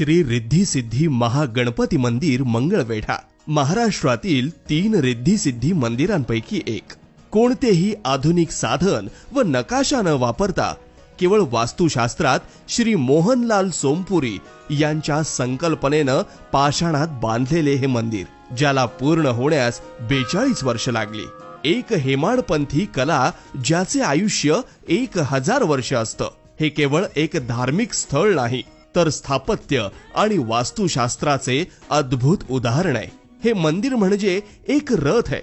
श्री रिद्धी सिद्धी महागणपती मंदिर मंगळवेढा महाराष्ट्रातील 3 रिद्धी सिद्धी मंदिरांपैकी एक. कोणतेही आधुनिक साधन व नकाशा न वापरता केवळ वास्तुशास्त्रात श्री मोहनलाल सोमपुरी यांच्या संकल्पनेनं पाषाणात बांधलेले हे मंदिर, ज्याला पूर्ण होण्यास 42 वर्ष लागली. एक हेमाडपंथी कला ज्याचे आयुष्य 1000 वर्ष असतं. हे केवळ एक धार्मिक स्थळ नाही, तर स्थापत्य आणि वास्तुशास्त्राचे अद्भुत उदाहरण आहे. हे मंदिर म्हणजे एक रथ आहे,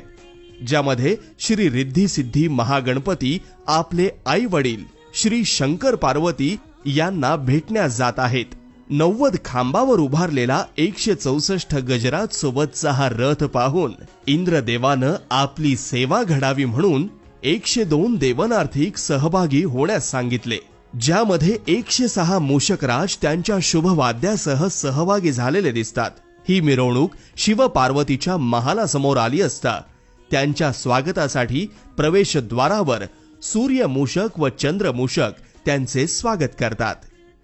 ज्यामध्ये श्री रिद्धी सिद्धी महागणपती आपले आई वडील श्री शंकर पार्वती यांना भेटण्यास जात आहेत. 90 खांबावर उभारलेला 164 गजरात सोबतचा हा रथ पाहून इंद्रदेवानं आपली सेवा घडावी म्हणून 102 देवनार्थिक सहभागी होण्यास सांगितले, ज्यामध्ये 106 मूषकराज त्यांच्या शुभवाद्यासह सहभागी झालेले दिसतात. ही मिरवणूक शिव पार्वतीच्या महालासमोर आली असता त्यांच्या स्वागतासाठी प्रवेशद्वारावर सूर्य मूषक व चंद्र मूषक त्यांचे स्वागत करतात.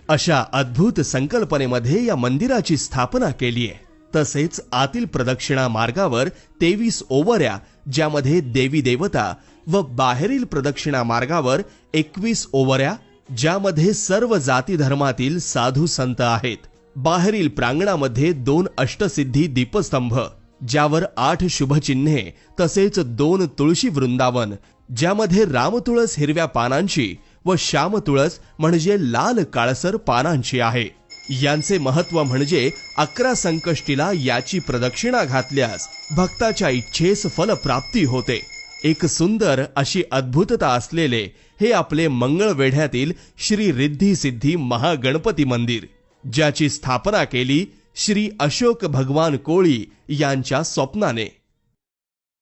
अशा अद्भुत संकल्पनेमध्ये या मंदिराची स्थापना केली आहे. तसेच आतील प्रदक्षिणा मार्गावर 23 ओवऱ्या, ज्यामध्ये देवी देवता, व बाहेरील प्रदक्षिणा मार्गावर 21 ओवऱ्या, ज्यामध्ये सर्व जाती धर्मातील साधू संत आहेत. बाहेरील प्रांगणामध्ये 2 अष्टसिद्धी दीपस्तंभ, ज्यावर 8 शुभचिन्हे, तसेच 2 तुळशी वृंदावन, ज्यामध्ये रामतुळस हिरव्या पानांची व श्यामतुळस म्हणजे लाल काळसर पानांची आहे. यांचे महत्व म्हणजे 11 संकष्टीला याची प्रदक्षिणा घातल्यास भक्ताच्या इच्छेस फलप्राप्ती होते. एक सुंदर अशी अद्भुतता असलेले हे आपले मंगळवेढ्यातील श्री रिद्धी सिद्धी महागणपती मंदिर, ज्याची स्थापना केली श्री अशोक भगवान कोळी यांच्या स्वप्नाने.